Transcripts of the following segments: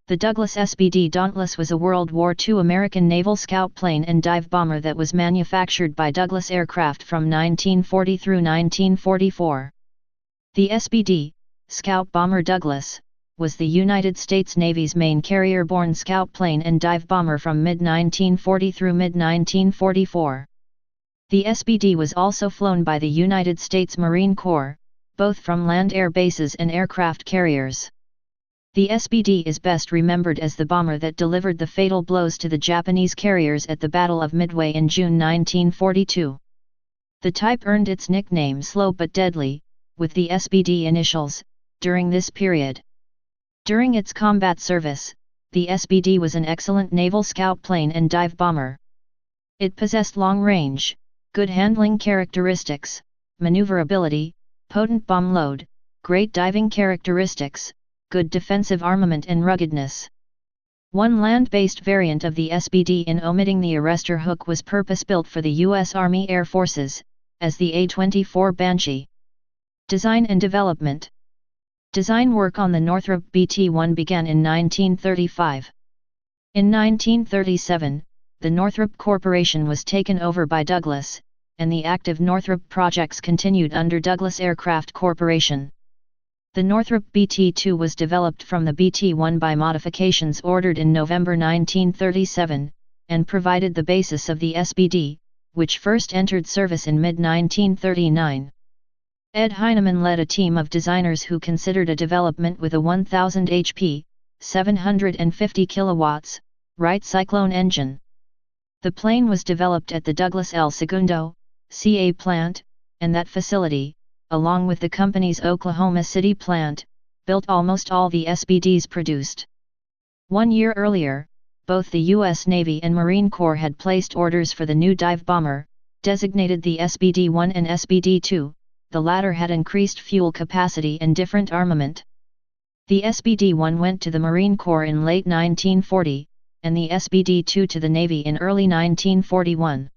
The Douglas SBD Dauntless was a World War II American naval scout plane and dive bomber that was manufactured by Douglas Aircraft from 1940 through 1944. The SBD, Scout Bomber Douglas, was the United States Navy's main carrier-borne scout plane and dive bomber from mid-1940 through mid-1944. The SBD was also flown by the United States Marine Corps, both from land air bases and aircraft carriers. The SBD is best remembered as the bomber that delivered the fatal blows to the Japanese carriers at the Battle of Midway in June 1942. The type earned its nickname Slow but Deadly, with the SBD initials, during this period. During its combat service, the SBD was an excellent naval scout plane and dive bomber. It possessed long range, good handling characteristics, maneuverability, potent bomb load, great diving characteristics, good defensive armament and ruggedness. One land-based variant of the SBD in omitting the arrestor hook was purpose-built for the U.S. Army Air Forces, as the A-24 Banshee. Design and development. Design work on the Northrop BT-1 began in 1935. In 1937, the Northrop Corporation was taken over by Douglas, and the active Northrop projects continued under Douglas Aircraft Corporation. The Northrop BT-2 was developed from the BT-1 by modifications ordered in November 1937, and provided the basis of the SBD, which first entered service in mid-1939. Ed Heinemann led a team of designers who considered a development with a 1000 HP, 750 kilowatts, Wright Cyclone engine. The plane was developed at the Douglas El Segundo, CA plant, and that facility, along with the company's Oklahoma City plant, built almost all the SBDs produced. 1 year earlier, both the U.S. Navy and Marine Corps had placed orders for the new dive bomber, designated the SBD-1 and SBD-2, the latter had increased fuel capacity and different armament. The SBD-1 went to the Marine Corps in late 1940, and the SBD-2 to the Navy in early 1941.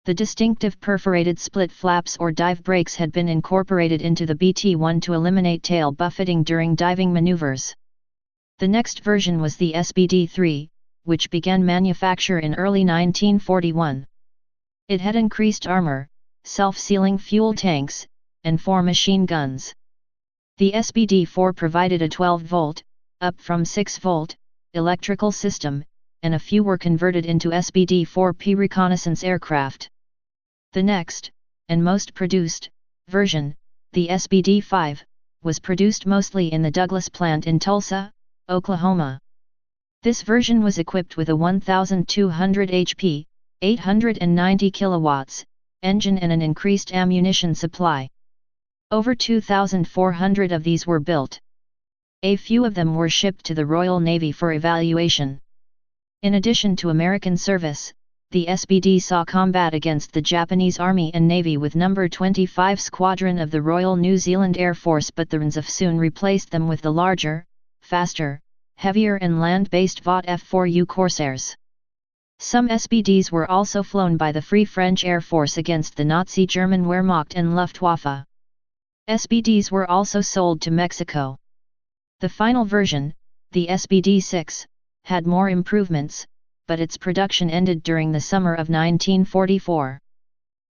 The distinctive perforated split flaps or dive brakes had been incorporated into the BT-1 to eliminate tail buffeting during diving maneuvers. The next version was the SBD-3, which began manufacture in early 1941. It had increased armor, self-sealing fuel tanks, and 4 machine guns. The SBD-4 provided a 12-volt, up from 6-volt, electrical system, and a few were converted into SBD-4P reconnaissance aircraft. The next, and most produced, version, the SBD-5, was produced mostly in the Douglas plant in Tulsa, Oklahoma. This version was equipped with a 1200 HP, 890 kilowatts, engine and an increased ammunition supply. Over 2,400 of these were built. A few of them were shipped to the Royal Navy for evaluation. In addition to American service, the SBD saw combat against the Japanese Army and Navy with No. 25 Squadron of the Royal New Zealand Air Force, but the RNZF soon replaced them with the larger, faster, heavier and land-based Vought F-4U Corsairs. Some SBDs were also flown by the Free French Air Force against the Nazi German Wehrmacht and Luftwaffe. SBDs were also sold to Mexico. The final version, the SBD-6, had more improvements, but its production ended during the summer of 1944.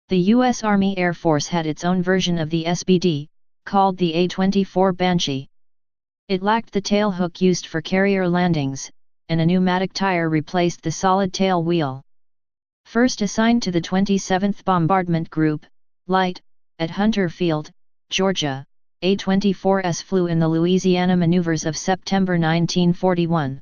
The U.S. Army Air Force had its own version of the SBD, called the A-24 Banshee. It lacked the tail hook used for carrier landings, and a pneumatic tire replaced the solid tail wheel. First assigned to the 27th Bombardment Group, Light, at Hunter Field, Georgia, A-24s flew in the Louisiana maneuvers of September 1941.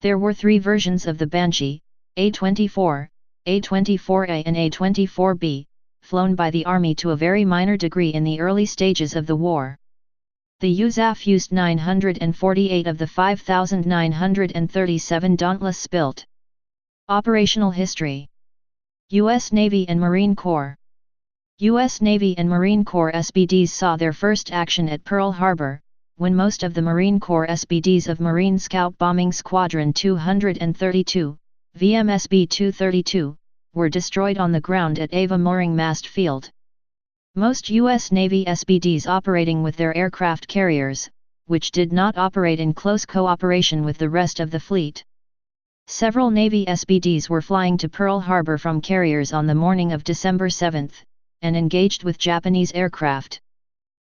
There were 3 versions of the Banshee, A-24, A-24A and A-24B, flown by the Army to a very minor degree in the early stages of the war. The USAF used 948 of the 5,937 Dauntless built. Operational history. U.S. Navy and Marine Corps. U.S. Navy and Marine Corps SBDs saw their first action at Pearl Harbor, when most of the Marine Corps SBDs of Marine Scout Bombing Squadron 232, VMSB 232, were destroyed on the ground at Ava Mooring Mast Field. Most U.S. Navy SBDs operating with their aircraft carriers, which did not operate in close cooperation with the rest of the fleet. Several Navy SBDs were flying to Pearl Harbor from carriers on the morning of December 7, and engaged with Japanese aircraft.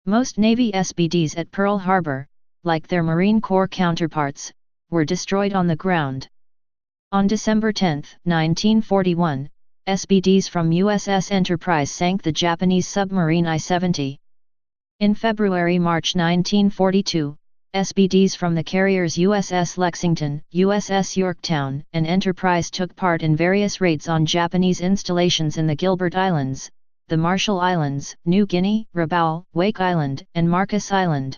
Most Navy SBDs at Pearl Harbor, like their Marine Corps counterparts, were destroyed on the ground. On December 10, 1941, SBDs from USS Enterprise sank the Japanese submarine I-70. In February-March 1942, SBDs from the carriers USS Lexington, USS Yorktown, and Enterprise took part in various raids on Japanese installations in the Gilbert Islands, the Marshall Islands, New Guinea, Rabaul, Wake Island, and Marcus Island.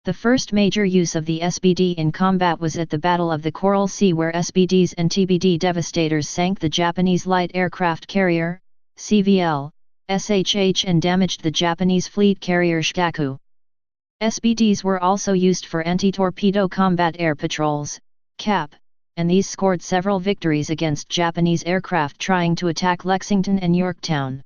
The first major use of the SBD in combat was at the Battle of the Coral Sea, where SBDs and TBD Devastators sank the Japanese light aircraft carrier, CVL, SHH, and damaged the Japanese fleet carrier Shikaku. SBDs were also used for anti-torpedo combat air patrols, CAP, and these scored several victories against Japanese aircraft trying to attack Lexington and Yorktown.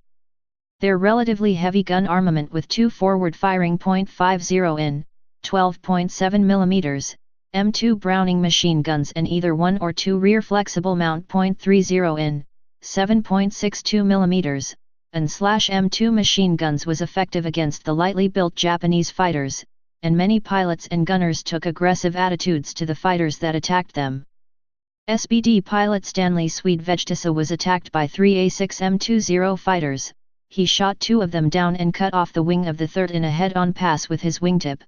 Their relatively heavy gun armament with two forward-firing .50 in, 12.7 mm, M2 Browning machine guns and either one or two rear flexible mount .30 in, 7.62 mm, and /M2 machine guns was effective against the lightly built Japanese fighters, and many pilots and gunners took aggressive attitudes to the fighters that attacked them. SBD pilot Stanley Swede-Vegtisa was attacked by three A6 M20 fighters. He shot two of them down and cut off the wing of the third in a head-on pass with his wingtip.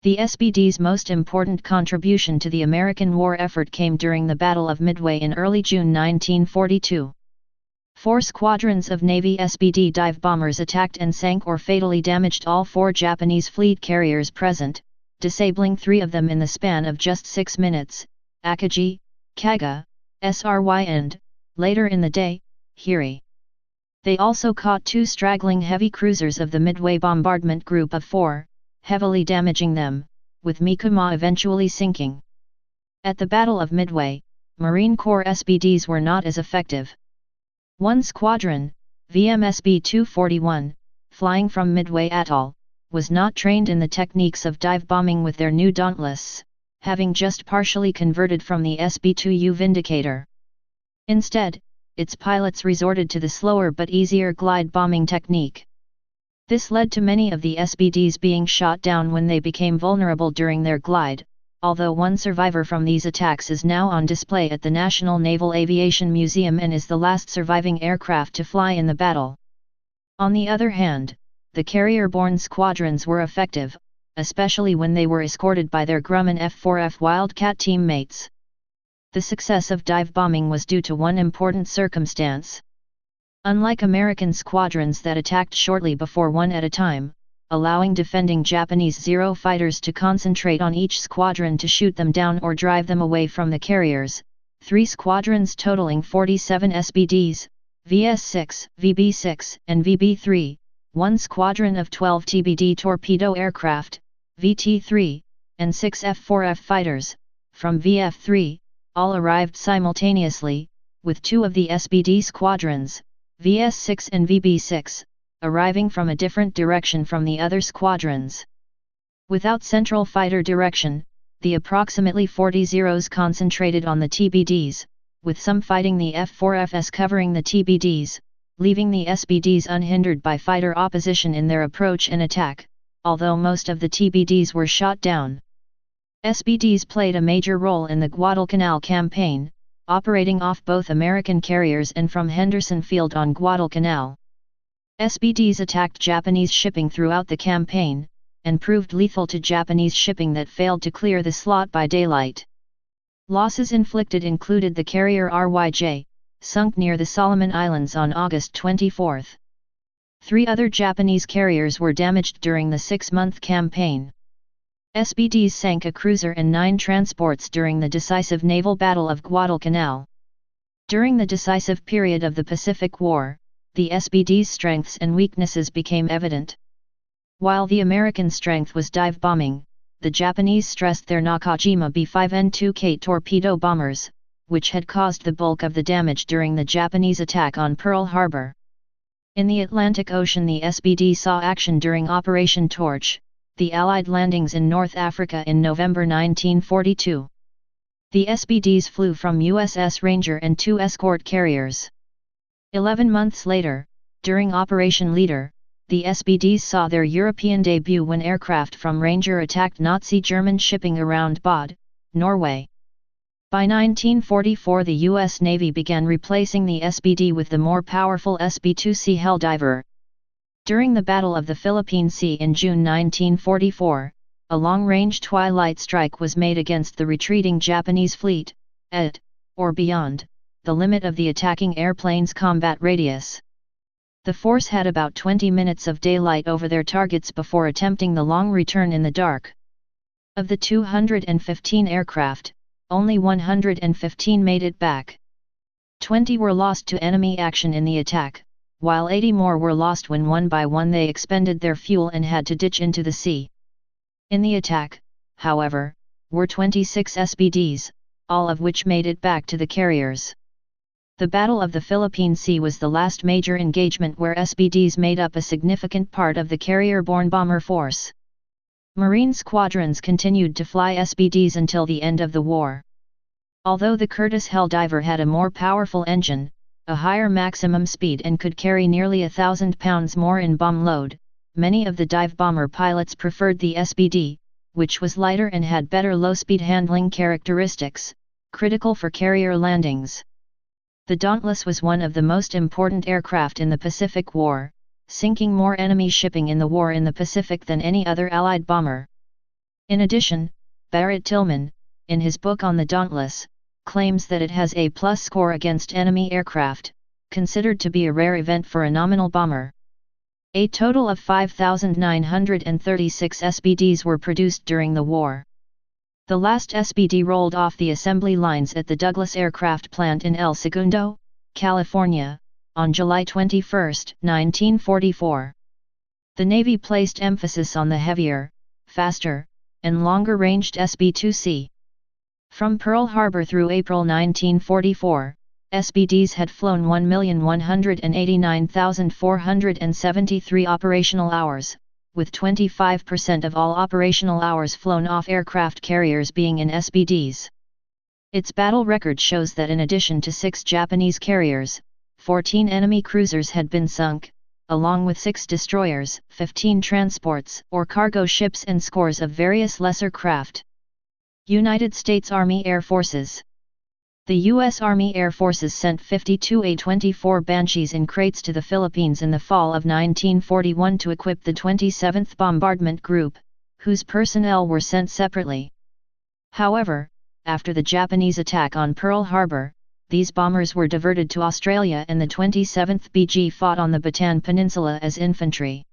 The SBD's most important contribution to the American war effort came during the Battle of Midway in early June 1942. 4 squadrons of Navy SBD dive bombers attacked and sank or fatally damaged all 4 Japanese fleet carriers present, disabling 3 of them in the span of just 6 minutes, Akagi, Kaga, Sry and, later in the day, Hiri. They also caught 2 straggling heavy cruisers of the Midway bombardment group of 4, heavily damaging them, with Mikuma eventually sinking. At the Battle of Midway, Marine Corps SBDs were not as effective. One squadron, VMSB 241, flying from Midway Atoll, was not trained in the techniques of dive bombing with their new Dauntless, having just partially converted from the SB-2U Vindicator. Instead, its pilots resorted to the slower but easier glide bombing technique. This led to many of the SBDs being shot down when they became vulnerable during their glide, although one survivor from these attacks is now on display at the National Naval Aviation Museum and is the last surviving aircraft to fly in the battle. On the other hand, the carrier-borne squadrons were effective, especially when they were escorted by their Grumman F-4F Wildcat teammates. The success of dive bombing was due to one important circumstance. Unlike American squadrons that attacked shortly before one at a time, allowing defending Japanese Zero fighters to concentrate on each squadron to shoot them down or drive them away from the carriers, 3 squadrons totaling 47 SBDs, VS-6, VB-6, and VB-3, 1 squadron of 12 TBD torpedo aircraft, VT-3, and 6 F-4F fighters, from VF-3, all arrived simultaneously, with 2 of the SBD squadrons, VS-6 and VB-6, arriving from a different direction from the other squadrons. Without central fighter direction, the approximately 40 Zeros concentrated on the TBDs, with some fighting the F-4Fs covering the TBDs, leaving the SBDs unhindered by fighter opposition in their approach and attack, although most of the TBDs were shot down. SBDs played a major role in the Guadalcanal campaign, operating off both American carriers and from Henderson Field on Guadalcanal. SBDs attacked Japanese shipping throughout the campaign, and proved lethal to Japanese shipping that failed to clear the slot by daylight. Losses inflicted included the carrier RYJ, sunk near the Solomon Islands on August 24. 3 other Japanese carriers were damaged during the 6-month campaign. SBDs sank a cruiser and 9 transports during the decisive naval battle of Guadalcanal. During the decisive period of the Pacific War, the SBD's strengths and weaknesses became evident. While the American strength was dive bombing, the Japanese stressed their Nakajima B-5N2K torpedo bombers, which had caused the bulk of the damage during the Japanese attack on Pearl Harbor. In the Atlantic Ocean, the SBD saw action during Operation Torch, the Allied landings in North Africa in November 1942. The SBDs flew from USS Ranger and 2 escort carriers. 11 months later, during Operation Leader, the SBDs saw their European debut when aircraft from Ranger attacked Nazi German shipping around Bod, Norway. By 1944 the U.S. Navy began replacing the SBD with the more powerful SB-2C Helldiver. During the Battle of the Philippine Sea in June 1944, a long-range twilight strike was made against the retreating Japanese fleet, at, or beyond, the limit of the attacking airplane's combat radius. The force had about 20 minutes of daylight over their targets before attempting the long return in the dark. Of the 215 aircraft, only 115 made it back. 20 were lost to enemy action in the attack, while 80 more were lost when one by one they expended their fuel and had to ditch into the sea. In the attack, however, were 26 SBDs, all of which made it back to the carriers. The Battle of the Philippine Sea was the last major engagement where SBDs made up a significant part of the carrier-borne bomber force. Marine squadrons continued to fly SBDs until the end of the war. Although the Curtiss Helldiver had a more powerful engine, a higher maximum speed and could carry nearly 1,000 pounds more in bomb load, many of the dive bomber pilots preferred the SBD, which was lighter and had better low-speed handling characteristics, critical for carrier landings. The Dauntless was one of the most important aircraft in the Pacific War, sinking more enemy shipping in the war in the Pacific than any other Allied bomber. In addition, Barrett Tillman, in his book on the Dauntless, claims that it has a plus score against enemy aircraft, considered to be a rare event for a nominal bomber. A total of 5,936 SBDs were produced during the war. The last SBD rolled off the assembly lines at the Douglas Aircraft Plant in El Segundo, California, on July 21, 1944. The Navy placed emphasis on the heavier, faster, and longer-ranged SB-2C. From Pearl Harbor through April 1944, SBDs had flown 1,189,473 operational hours, with 25% of all operational hours flown off aircraft carriers being in SBDs. Its battle record shows that in addition to 6 Japanese carriers, 14 enemy cruisers had been sunk, along with 6 destroyers, 15 transports or cargo ships and scores of various lesser craft. United States Army Air Forces. The U.S. Army Air Forces sent 52 A-24 Banshees in crates to the Philippines in the fall of 1941 to equip the 27th Bombardment Group, whose personnel were sent separately. However, after the Japanese attack on Pearl Harbor, these bombers were diverted to Australia and the 27th BG fought on the Bataan Peninsula as infantry.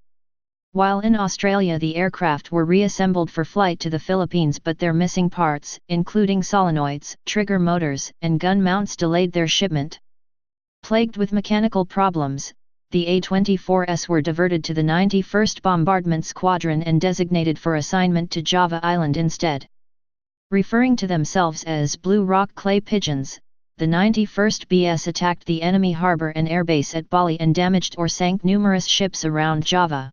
While in Australia the aircraft were reassembled for flight to the Philippines, but their missing parts, including solenoids, trigger motors, and gun mounts, delayed their shipment. Plagued with mechanical problems, the A-24s were diverted to the 91st Bombardment Squadron and designated for assignment to Java Island instead. Referring to themselves as Blue Rock Clay Pigeons, the 91st BS attacked the enemy harbour and airbase at Bali and damaged or sank numerous ships around Java.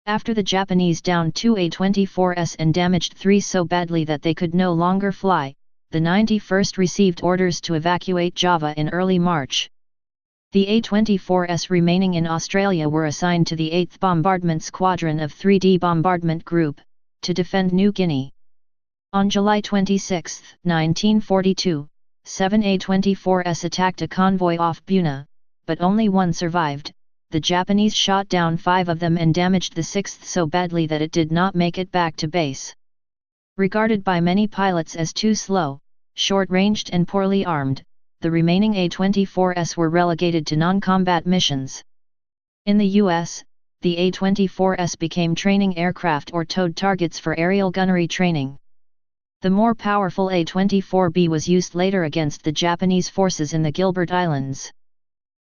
After the Japanese downed 2 A-24s and damaged 3 so badly that they could no longer fly, the 91st received orders to evacuate Java in early March. The A-24s remaining in Australia were assigned to the 8th Bombardment Squadron of 3D Bombardment Group, to defend New Guinea. On July 26, 1942, 7 A-24s attacked a convoy off Buna, but only one survived. The Japanese shot down 5 of them and damaged the 6th so badly that it did not make it back to base. Regarded by many pilots as too slow, short-ranged and poorly armed, the remaining A-24s were relegated to non-combat missions. In the U.S., the A-24s became training aircraft or towed targets for aerial gunnery training. The more powerful A-24B was used later against the Japanese forces in the Gilbert Islands.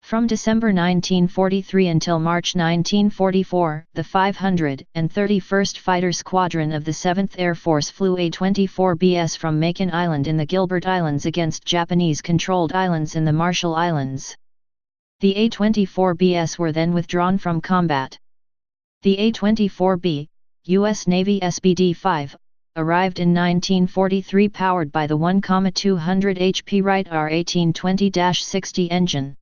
From December 1943 until March 1944, the 531st Fighter Squadron of the 7th Air Force flew A-24Bs from Makin Island in the Gilbert Islands against Japanese-controlled islands in the Marshall Islands. The A-24Bs were then withdrawn from combat. The A-24B, U.S. Navy SBD-5, arrived in 1943 powered by the 1,200 HP Wright R-1820-60 engine.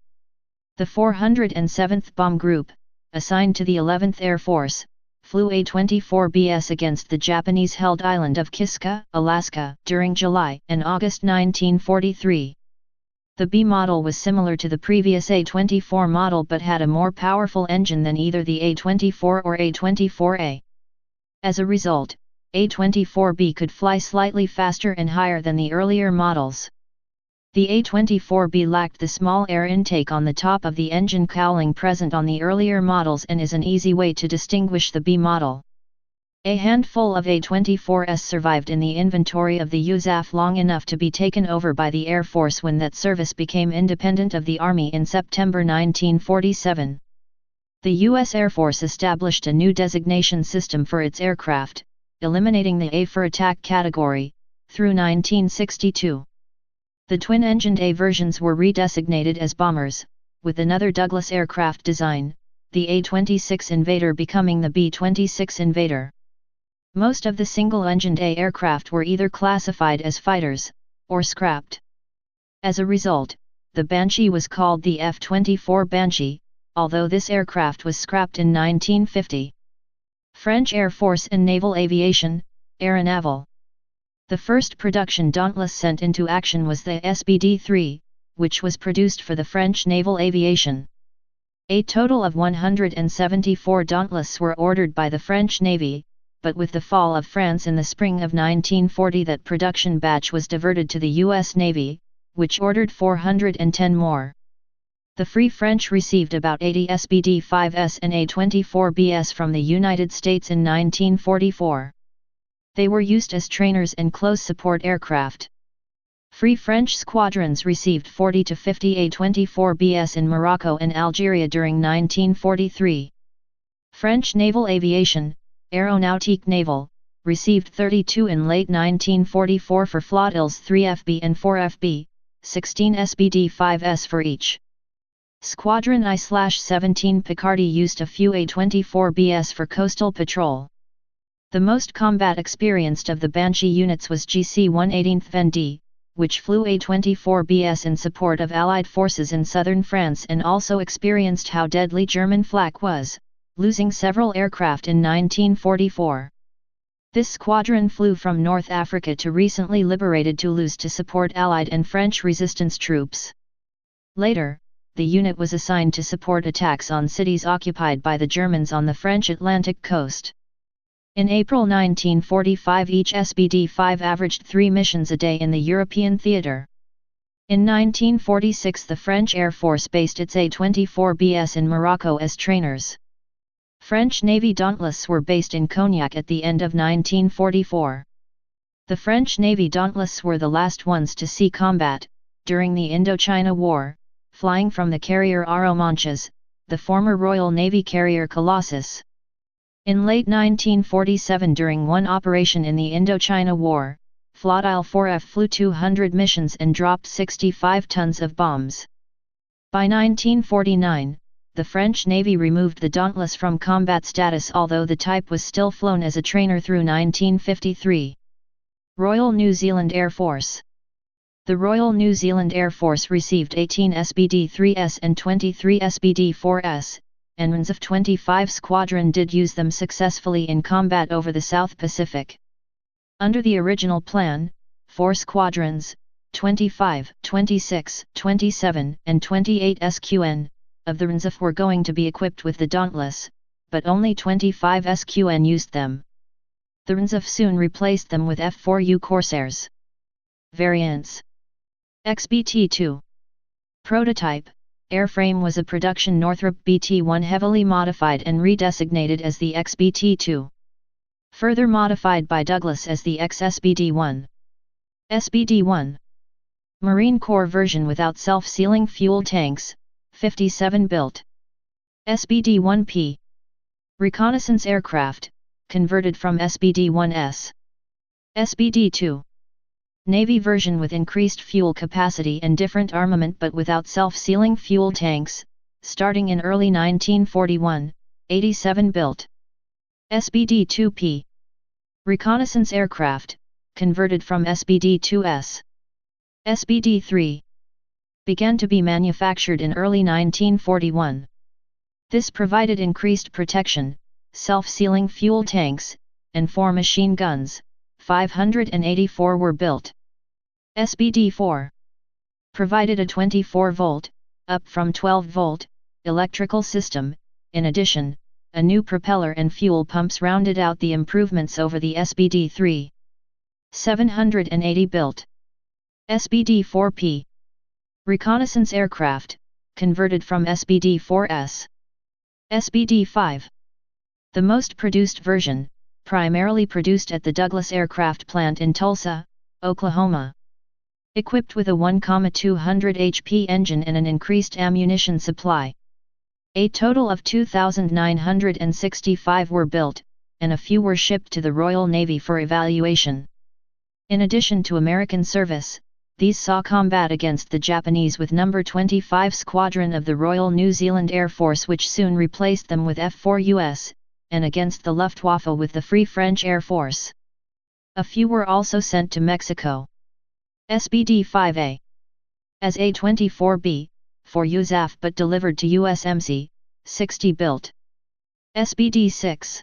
The 407th Bomb Group, assigned to the 11th Air Force, flew A-24BS against the Japanese-held island of Kiska, Alaska, during July and August 1943. The B model was similar to the previous A-24 model but had a more powerful engine than either the A-24 or A-24A. As a result, A-24B could fly slightly faster and higher than the earlier models. The A-24B lacked the small air intake on the top of the engine cowling present on the earlier models and is an easy way to distinguish the B model. A handful of A-24s survived in the inventory of the USAF long enough to be taken over by the Air Force when that service became independent of the Army in September 1947. The U.S. Air Force established a new designation system for its aircraft, eliminating the A for attack category, through 1962. The twin-engined A versions were redesignated as bombers, with another Douglas aircraft design, the A-26 Invader becoming the B-26 Invader. Most of the single-engined A aircraft were either classified as fighters, or scrapped. As a result, the Banshee was called the F-24 Banshee, although this aircraft was scrapped in 1950. French Air Force and Naval Aviation, Aeronaval. The first production Dauntless sent into action was the SBD-3, which was produced for the French Naval Aviation. A total of 174 Dauntless were ordered by the French Navy, but with the fall of France in the spring of 1940 that production batch was diverted to the U.S. Navy, which ordered 410 more. The Free French received about 80 SBD-5s and A-24BS from the United States in 1944. They were used as trainers and close support aircraft. Free French squadrons received 40 to 50 A-24BS in Morocco and Algeria during 1943. French Naval Aviation, Aéronautique Naval, received 32 in late 1944 for flotilles 3FB and 4FB, 16 SBD-5s for each. Squadron I/17 Picardy used a few A-24BS for coastal patrol. The most combat experienced of the Banshee units was GC 118th Vendée, which flew A-24BS in support of Allied forces in southern France and also experienced how deadly German flak was, losing several aircraft in 1944. This squadron flew from North Africa to recently liberated Toulouse to support Allied and French resistance troops. Later, the unit was assigned to support attacks on cities occupied by the Germans on the French Atlantic coast. In April 1945 each SBD-5 averaged 3 missions a day in the European theater. In 1946 the French Air Force based its A-24BS in Morocco as trainers. French Navy Dauntless were based in Cognac at the end of 1944. The French Navy Dauntless were the last ones to see combat, during the Indochina War, flying from the carrier Arromanches, the former Royal Navy carrier Colossus. In late 1947 during one operation in the Indochina War, Flotille 4F flew 200 missions and dropped 65 tons of bombs. By 1949, the French Navy removed the Dauntless from combat status although the type was still flown as a trainer through 1953. Royal New Zealand Air Force. The Royal New Zealand Air Force received 18 SBD-3s and 23 SBD-4s, and RANSF 25 Squadron did use them successfully in combat over the South Pacific. Under the original plan, 4 squadrons, 25, 26, 27, and 28 SQN, of the RANSF were going to be equipped with the Dauntless, but only 25 SQN used them. The RANSF soon replaced them with F-4U Corsairs. Variants. XBT-2. Prototype. Airframe was a production Northrop BT-1 heavily modified and redesignated as the XBT-2. Further modified by Douglas as the XSBD-1. SBD-1. Marine Corps version without self-sealing fuel tanks, 57 built. SBD-1P. Reconnaissance aircraft, converted from SBD-1S. SBD-2. Navy version with increased fuel capacity and different armament but without self-sealing fuel tanks, starting in early 1941, 87 built. SBD-2P. Reconnaissance aircraft, converted from SBD-2S. SBD-3. Began to be manufactured in early 1941. This provided increased protection, self-sealing fuel tanks, and 4 machine guns. 584 were built. SBD-4 provided a 24-volt, up from 12-volt, electrical system. In addition, a new propeller and fuel pumps rounded out the improvements over the SBD-3. 780 built. SBD-4P. Reconnaissance aircraft, converted from SBD-4S. SBD-5. The most produced version, primarily produced at the Douglas Aircraft Plant in Tulsa, Oklahoma. Equipped with a 1,200 HP engine and an increased ammunition supply. A total of 2,965 were built, and a few were shipped to the Royal Navy for evaluation. In addition to American service, these saw combat against the Japanese with No. 25 Squadron of the Royal New Zealand Air Force, which soon replaced them with F-4US, and against the Luftwaffe with the Free French Air Force. A few were also sent to Mexico. SBD-5A. As A-24B, for USAF but delivered to USMC, 60 built. SBD-6.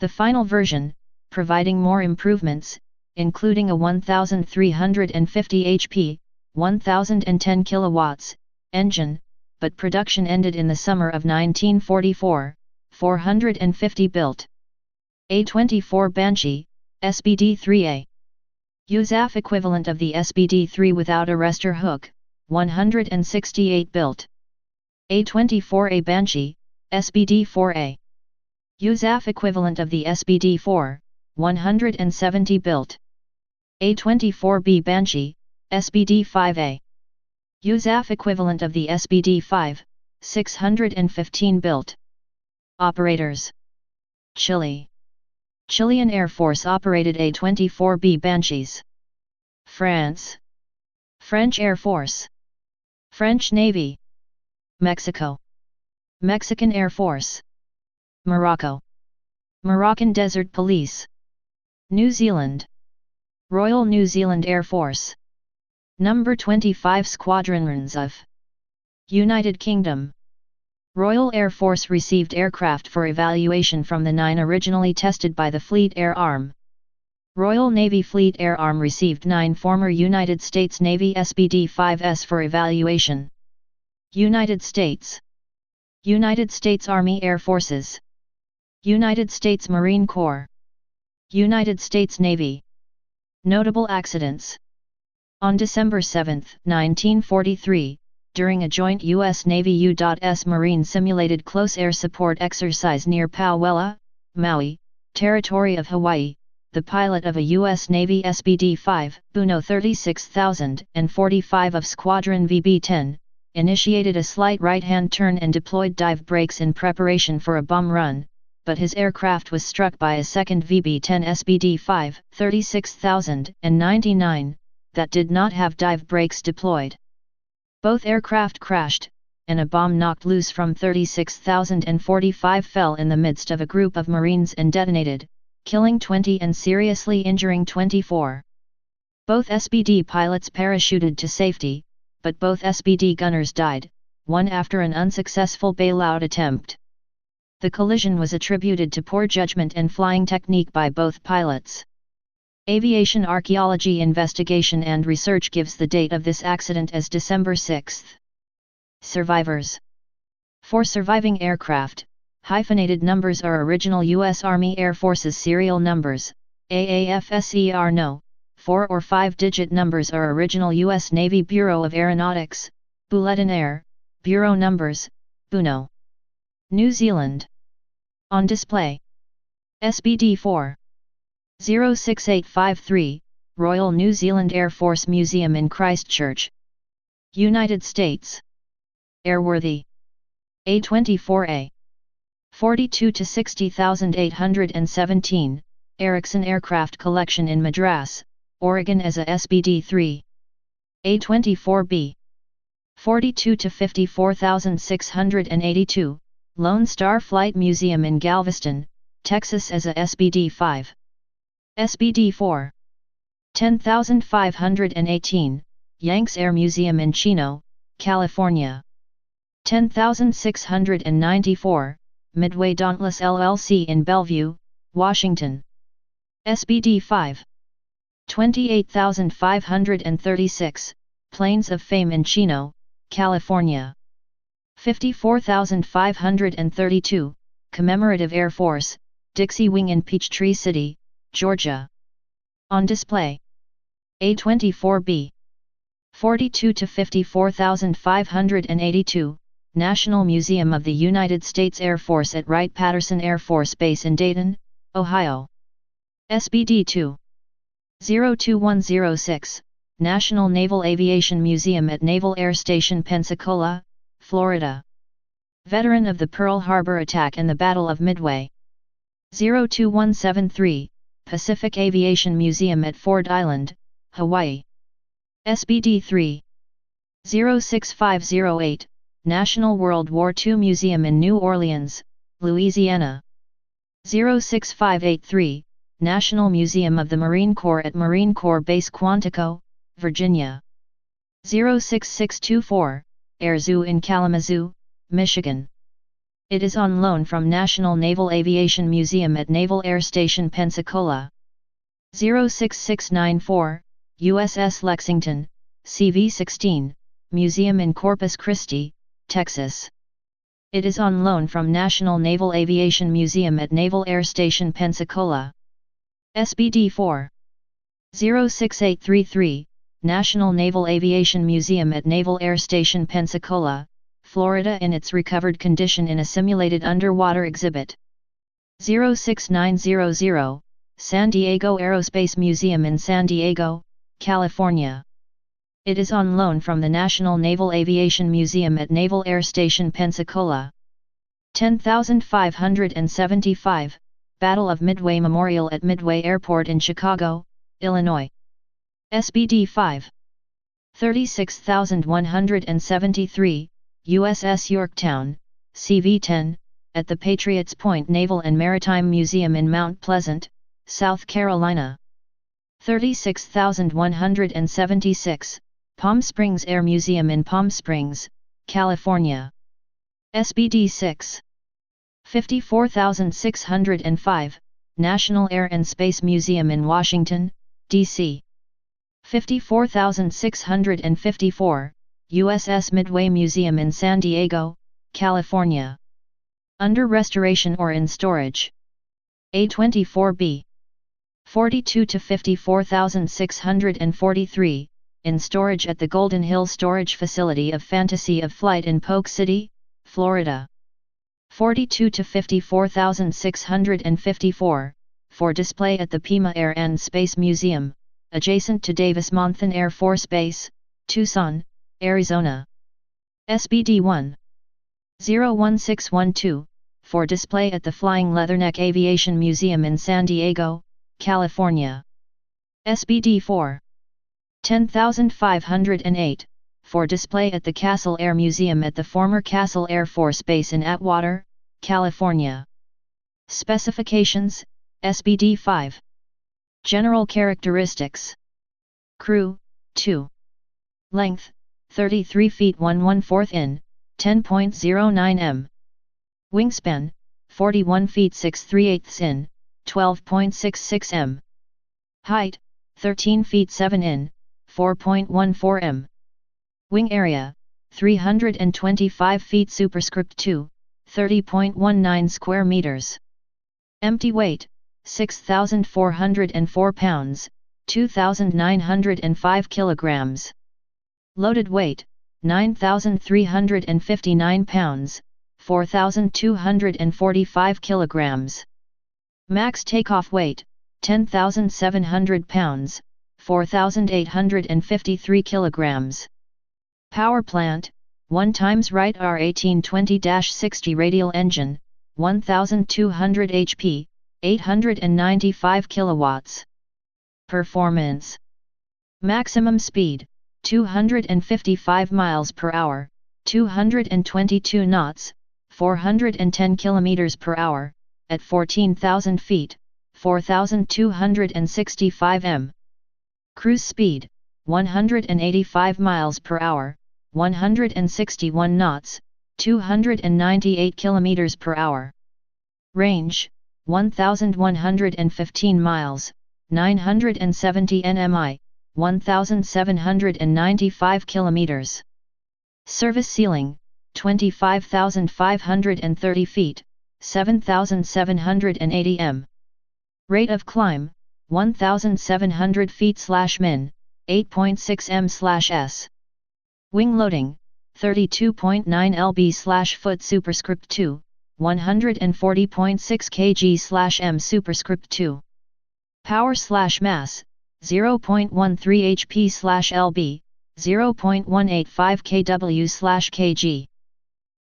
The final version, providing more improvements, including a 1,350 HP, 1,010 kilowatts, engine, but production ended in the summer of 1944, 450 built. A-24 Banshee, SBD-3A. USAF equivalent of the SBD-3 without arrestor hook, 168 built. A-24A Banshee, SBD-4A. USAF equivalent of the SBD-4, 170 built. A-24B Banshee, SBD-5A. USAF equivalent of the SBD-5, 615 built. Operators. Chile. Chilean Air Force operated A-24B Banshees. France. French Air Force. French Navy. Mexico. Mexican Air Force. Morocco. Moroccan Desert Police. New Zealand. Royal New Zealand Air Force. No. 25 Squadrons of. United Kingdom. Royal Air Force received aircraft for evaluation from the 9 originally tested by the Fleet Air Arm. Royal Navy Fleet Air Arm received 9 former United States Navy SBD-5S for evaluation. United States. United States Army Air Forces. United States Marine Corps. United States Navy. Notable accidents. On December 7, 1943, during a joint U.S. Navy U.S. Marine simulated close air support exercise near Pauwela, Maui, Territory of Hawaii, the pilot of a U.S. Navy SBD-5, Buno 36045 of Squadron VB-10, initiated a slight right-hand turn and deployed dive brakes in preparation for a bomb run, but his aircraft was struck by a second VB-10 SBD-5, 36099, that did not have dive brakes deployed. Both aircraft crashed, and a bomb knocked loose from 36045 fell in the midst of a group of Marines and detonated, killing 20 and seriously injuring 24. Both SBD pilots parachuted to safety, but both SBD gunners died, one after an unsuccessful bailout attempt. The collision was attributed to poor judgment and flying technique by both pilots. Aviation Archaeology Investigation and Research gives the date of this accident as December 6. Survivors. For surviving aircraft, hyphenated numbers are original U.S. Army Air Forces serial numbers, AAFSER No. 4 or 5-digit numbers are original U.S. Navy Bureau of Aeronautics, Bulletin Air, Bureau numbers, BUNO. New Zealand. On display. SBD-4. 06853, Royal New Zealand Air Force Museum in Christchurch. United States. Airworthy. A-24A. 42 to 60,817, Erickson Aircraft Collection in Madras, Oregon as a SBD-3. A-24B. 42 to 54,682, Lone Star Flight Museum in Galveston, Texas as a SBD 5. SBD 4. 10,518, Yanks Air Museum in Chino, California. 10,694, Midway Dauntless LLC in Bellevue, Washington. SBD 5. 28,536, Plains of Fame in Chino, California. 54,532, Commemorative Air Force, Dixie Wing in Peachtree City, Georgia. On display. A24B. 42 to 54,582, National Museum of the United States Air Force at Wright-Patterson Air Force Base in Dayton, Ohio. SBD 2. 02106, National Naval Aviation Museum at Naval Air Station Pensacola, Florida. Veteran of the Pearl Harbor attack and the Battle of Midway. 02173, Pacific Aviation Museum at Ford Island, Hawaii. SBD 3. 06508, National World War II Museum in New Orleans, Louisiana. 06583, National Museum of the Marine Corps at Marine Corps Base Quantico, Virginia. 06624, Air Zoo in Kalamazoo, Michigan. It is on loan from National Naval Aviation Museum at Naval Air Station Pensacola. 06694, USS Lexington, CV-16, Museum in Corpus Christi, Texas. It is on loan from National Naval Aviation Museum at Naval Air Station Pensacola. SBD 4. 06833, National Naval Aviation Museum at Naval Air Station Pensacola, Florida in its recovered condition in a simulated underwater exhibit. 06900, San Diego Aerospace Museum in San Diego, California. It is on loan from the National Naval Aviation Museum at Naval Air Station Pensacola. 10,575, Battle of Midway Memorial at Midway Airport in Chicago, Illinois. SBD 5. 36,173, USS Yorktown, CV-10, at the Patriots Point Naval and Maritime Museum in Mount Pleasant, South Carolina. 36,176, Palm Springs Air Museum in Palm Springs, California. SBD 6. 54,605, National Air and Space Museum in Washington, D.C. 54,654, USS Midway Museum in San Diego, California. Under restoration or in storage. A24B. 42 to 54,643, in storage at the Golden Hill Storage Facility of Fantasy of Flight in Polk City, Florida. 42 to 54,654, for display at the Pima Air and Space Museum, adjacent to Davis-Monthan Air Force Base, Tucson, Arizona. SBD 1. 01612, for display at the Flying Leatherneck Aviation Museum in San Diego, California. SBD 4. 10,508, for display at the Castle Air Museum at the former Castle Air Force Base in Atwater, California. Specifications, SBD 5. General characteristics. Crew, 2. Length, 33 feet 1/1/4 in, 10.09 m. Wingspan, 41 feet 6/3 in, 12.66 m. Height, 13 feet 7 in, 4.14 m. Wing area, 325 feet superscript 2, 30.19 square meters. Empty weight, 6,404 pounds, 2,905 kilograms. Loaded weight, 9,359 pounds, 4,245 kilograms. Max takeoff weight, 10,700 pounds, 4,853 kilograms. Power plant, 1 times Wright R1820-60 radial engine, 1,200 HP, 895 kilowatts. Performance. Maximum speed, 255 miles per hour, 222 knots, 410 kilometers per hour, at 14,000 feet, 4,265 m. Cruise speed, 185 miles per hour, 161 knots, 298 kilometers per hour. Range, 1,115 miles, 970 nmi, 1,795 kilometers. Service ceiling, 25,530 feet, 7,780 m. Rate of climb, 1,700 feet/min, 8.6 m/s. Wing loading, 32.9 lb/foot superscript 2, 140.6 kg/m superscript 2. Power/mass, 0.13 hp/lb, 0.185 kW/kg.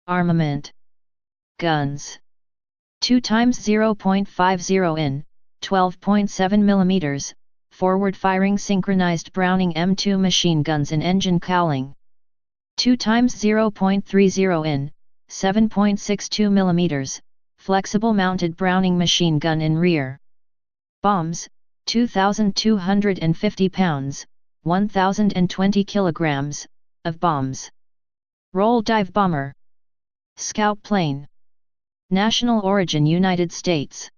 Armament. Guns. 2 times 0.50 in, 12.7 mm, forward-firing synchronized Browning M2 machine guns in engine cowling. 2 times 0.30 in, 7.62 mm, flexible mounted Browning machine gun in rear. Bombs, 2,250 pounds, 1,020 kilograms, of bombs. Roll dive bomber. Scout plane. National origin United States.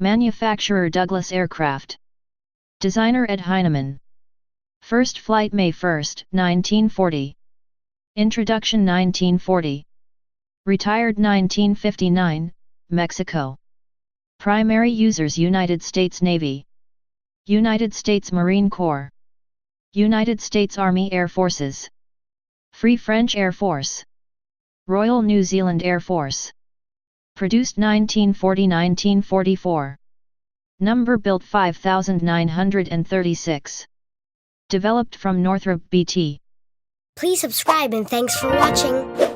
Manufacturer Douglas Aircraft. Designer Ed Heinemann. First flight May 1, 1940. Introduction 1940. Retired 1959, Mexico. Primary users United States Navy, United States Marine Corps, United States Army Air Forces, Free French Air Force, Royal New Zealand Air Force. Produced 1940-1944. Number built 5936. Developed from Northrop BT. Please subscribe and thanks for watching.